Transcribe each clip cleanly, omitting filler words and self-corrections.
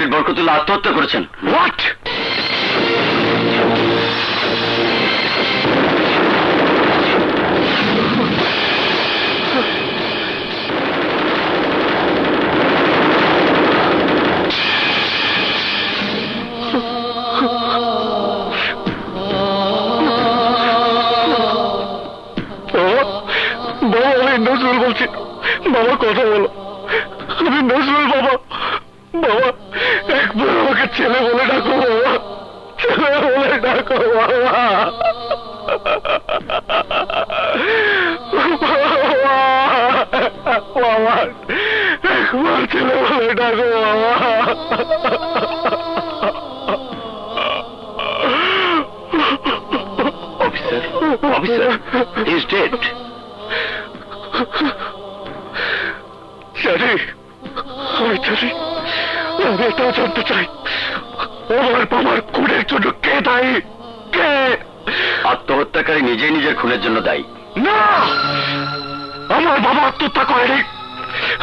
Advocate Barkatullah আত্মহত্যা করেছেন। What? বাবা, আমি নজরুল বলছি। বাবা কথা বলো, আমি নজরুল। বাবা, বাবা একবার আমাকে ছেলে বলে ডাকো। বাবা, ছেলে বলে ডাকো। বাবা, বাবা একবার ছেলে বলে ডাকো। বাবা, officer, officer, he is dead. জানি, আমি জানি। আমি এটাও জানতে চাই, আমার বাবার খুনের জন্য কে দায়ী? কে? আত্মহত্যাকারী নিজেই নিজের খুনের জন্য দায়ী। না, আমার বাবা আত্মহত্যা করেনি।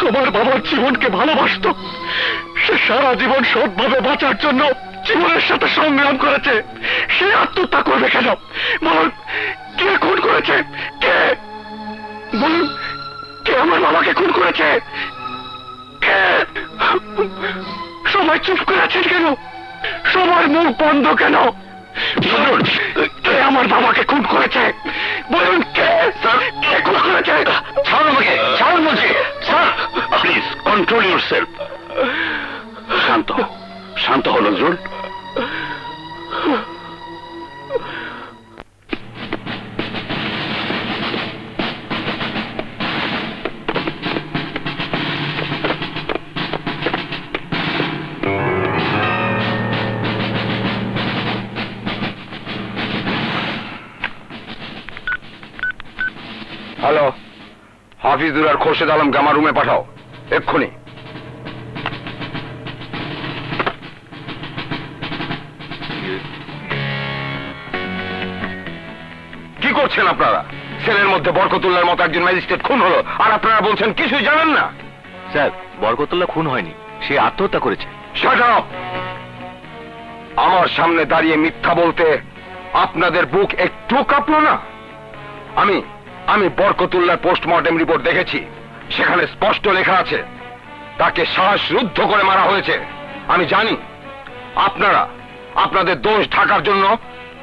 আমার বাবার জীবনকে ভালোবাসত। সে সারা জীবন সৎভাবে বাঁচার জন্য জীবনের সাথে সংগ্রাম করেছে। সে আত্মহত্যা করবে কেন? বলুন, কে খুন করেছে? কে? বলুন, কে আমার বাবাকে খুন করেছে? কে? সবাই চুপ করে আছেন কেন? সবার মুখ বন্ধ কেন? বলুন, কে আমার বাবাকে খুন করেছে? বলুন, কে? কে খুন করেছে? ছাড়ুন আমাকে, ছাড়ুন বলছি। Sir, please control yourself. শান্ত, শান্ত হল নজরুল। হ্যালো, হাফিজুর আর খোরশেদ আলমকে আমার রুমে পাঠাও এক্ষুনি। কি করছেন আপনারা? সেলের মধ্যে বরকতুল্লাহর মতো একজন ম্যাজিস্ট্রেট খুন হলো, আর আপনারা বলছেন কিছুই জানেন না। স্যার, বরকতুল্লাহ খুন হয়নি, সে আত্মহত্যা করেছে। Shut up! আমার সামনে দাঁড়িয়ে মিথ্যা বলতে আপনাদের বুক একটু কাঁপলো না? আমি বরকতুল্লাহর পোস্টমর্টেম রিপোর্ট দেখেছি। সেখানে স্পষ্ট লেখা আছে তাকে শ্বাসরুদ্ধ করে মারা হয়েছে। আমি জানি আপনারা আপনাদের দোষ ঢাকার জন্য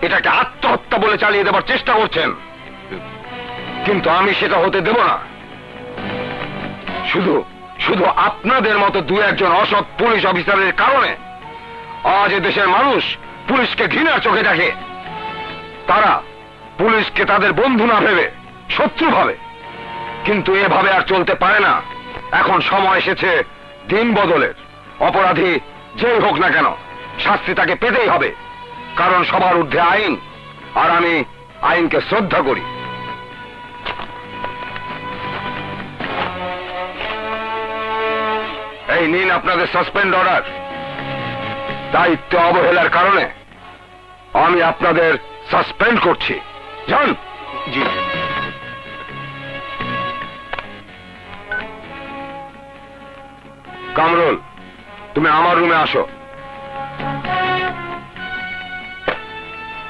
এটাকে আত্মহত্যা বলে চালিয়ে দেবার চেষ্টা করছেন, কিন্তু আমি সেটা হতে দেব না। শুধু শুধু আপনাদের মতো দু একজন অসৎ পুলিশ অফিসারের কারণে আজ দেশের মানুষ পুলিশকে ঘৃণার চোখে দেখে। তারা পুলিশকে তাদের বন্ধু না ভেবে শত্রু ভাবে। কিন্তু এভাবে আর চলতে পারে না। এখন সময় এসেছে দিন বদলের। অপরাধী যেই হোক না কেন, শাস্তি তাকে পেতেই হবে, কারণ সবার ঊর্ধ্বে আইন, আর আমি আইনকে শ্রদ্ধা করি। এই নিন আপনাদের সাসপেন্ড অর্ডার। দায়িত্ব অবহেলার কারণে আমি আপনাদের সাসপেন্ড করছি। যান। জি। কামরুল, তুমি আমার রুমে আসো।